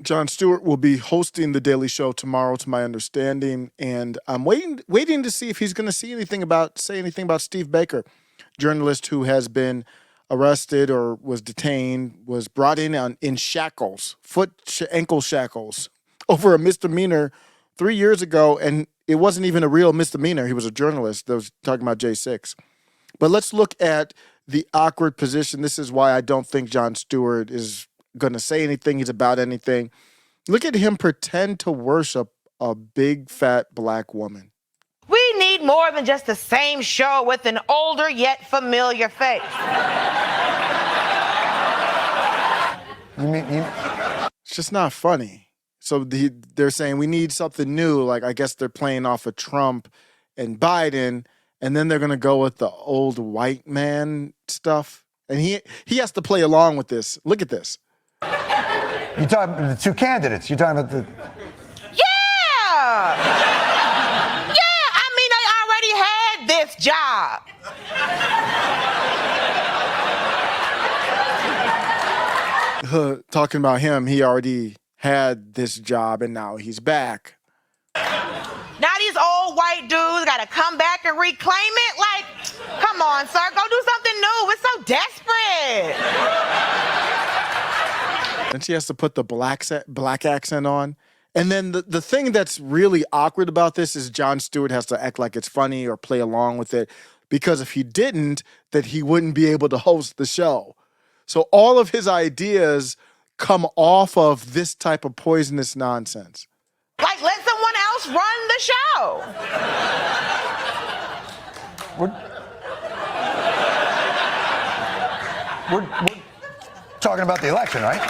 Jon Stewart will be hosting The Daily Show tomorrow, to my understanding, and I'm waiting to see if he's going to say anything about Steve Baker, journalist who has been arrested or was detained, was brought in shackles, ankle shackles, over a misdemeanor 3 years ago, and it wasn't even a real misdemeanor. He was a journalist that was talking about J6. But let's look at the awkward position. This is why I don't think Jon Stewart is going to say anything. He's about anything. Look at him pretend to worship a big, fat black woman. We need more than just the same show with an older yet familiar face. It's just not funny. So they're saying we need something new. Like, I guess they're playing off of Trump and Biden, and then they're going to go with the old white man stuff. And he has to play along with this. Look at this. You're talking about the two candidates. You're talking about the... Yeah! Yeah, I mean, I already had this job. Talking about him, he already had this job, and now he's back. Now these old white dudes got to come back and reclaim it? Like, come on, sir, go do something new. It's so desperate. And she has to put the black accent on. And then the thing that's really awkward about this is Jon Stewart has to act like it's funny or play along with it, because if he didn't, that he wouldn't be able to host the show. So all of his ideas come off of this type of poisonous nonsense. Like, let someone else run the show. We're talking about the election, right?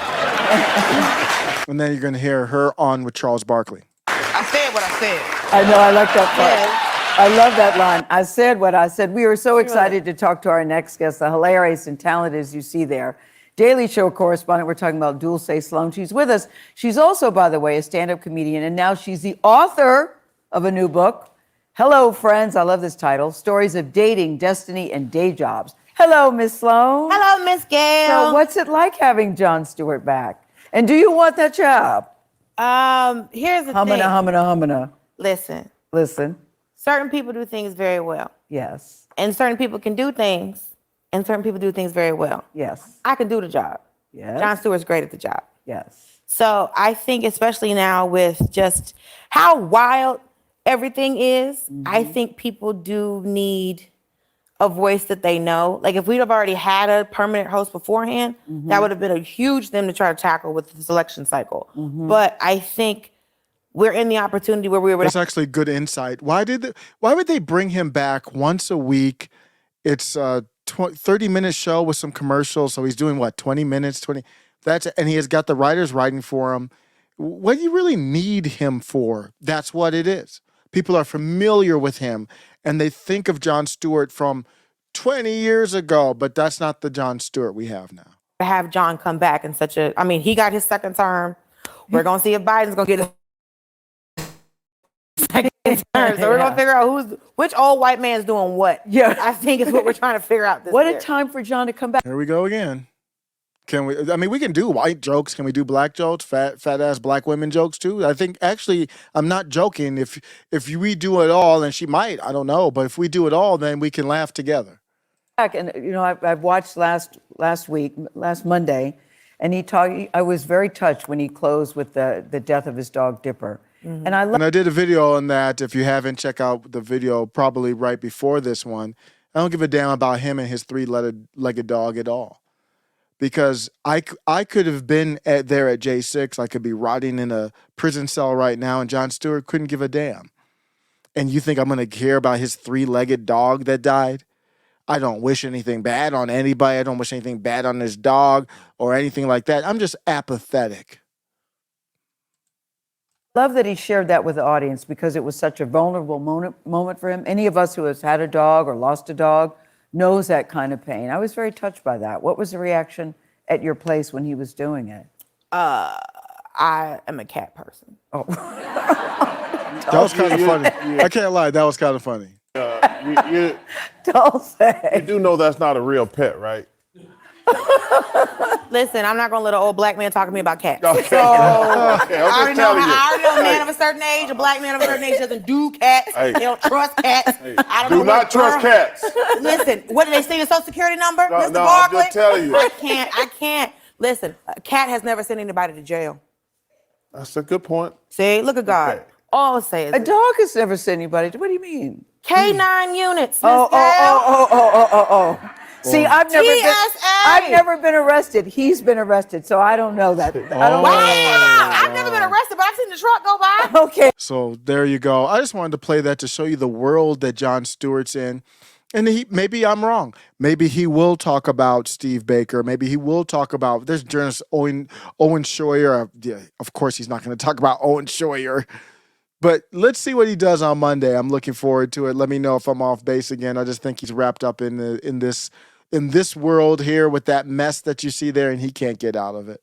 And then you're going to hear her on with Charles Barkley. I said what I said. I know, I like that part. Yeah. I love that line. I said what I said. We were so excited to talk to our next guest, the hilarious and talented, as you see there, Daily Show correspondent. We're talking about Dulce Sloan. She's with us. She's also, by the way, a stand-up comedian, and now she's the author of a new book. Hello, friends. I love this title. Stories of Dating, Destiny, and Day Jobs. Hello, Miss Sloan. Hello, Miss Gail. So what's it like having Jon Stewart back? And do you want that job? Here's the Humana, thing. humana. Listen, Listen. certain people do things very well. Yes. And certain people can do things, and certain people do things very well. Yes. I can do the job. Yes. Jon Stewart's great at the job. Yes. So I think, especially now with just how wild everything is, I think people do need a voice that they know. Like, if we'd have already had a permanent host beforehand, that would have been a huge thing to try to tackle with this election cycle. But I think we're in the opportunity where we were. That's actually good insight. Why would they bring him back once a week? It's a 30-minute show with some commercials. So he's doing what, 20 minutes, 20. And he has got the writers writing for him. What do you really need him for? That's what it is. People are familiar with him, and they think of Jon Stewart from 20 years ago, but that's not the Jon Stewart we have now. To have Jon come back in he got his second term. We're going to see if Biden's going to get his second term. So we're going to figure out which old white man's doing what. Yeah. I think is what we're trying to figure out this What year. a time for Jon to come back. Here we go again. Can we? I mean, we can do white jokes. Can we do black jokes? Fat ass black women jokes too. I think actually, I'm not joking. If we do it all, and she might, I don't know, but if we do it all, then we can laugh together. And I've watched last Monday, and I was very touched when he closed with the death of his dog Dipper. And I did a video on that. If you haven't, check out the video probably right before this one. I don't give a damn about him and his three-legged dog at all. Because I could have been there at J6. I could be rotting in a prison cell right now, and Jon Stewart couldn't give a damn. And you think I'm going to care about his three-legged dog that died? I don't wish anything bad on anybody. I don't wish anything bad on his dog or anything like that. I'm just apathetic. love that he shared that with the audience because it was such a vulnerable moment for him. Any of us who has had a dog or lost a dog knows that kind of pain. I was very touched by that. What was the reaction at your place when he was doing it? I am a cat person. Oh. That was kind of funny. I can't lie. That was kind of funny. Don't say. You do know that's not a real pet, right? Listen, I'm not gonna let an old black man talk to me about cats. Okay. So Okay, I already know. I already know a man Hey. of a certain age, a black man of a certain age, doesn't do cats. Hey. They don't trust cats. I don't know Do not what trust girl- cats. Listen, what did they say? Your social security number, No, Mr. no, I'm Barkley? just telling you. I can't. Listen, a cat has never sent anybody to jail. That's a good point. See, look at God. Okay. All I'll say is A this. dog has never sent anybody. What do you mean? K9 units, Miss Oh. Gail. See, TSA. I've never been arrested. He's been arrested, so I don't know that. I don't Wow! I've never been arrested, but I've seen the truck go by. know. Okay. So there you go. I just wanted to play that to show you the world that Jon Stewart's in. And maybe I'm wrong. Maybe he will talk about Steve Baker. Maybe he will talk about, there's journalist Owen Schroyer. Yeah, of course, he's not going to talk about Owen Schroyer. But let's see what he does on Monday. I'm looking forward to it. Let me know if I'm off base again. I just think he's wrapped up in this world here with that mess that you see there, and he can't get out of it.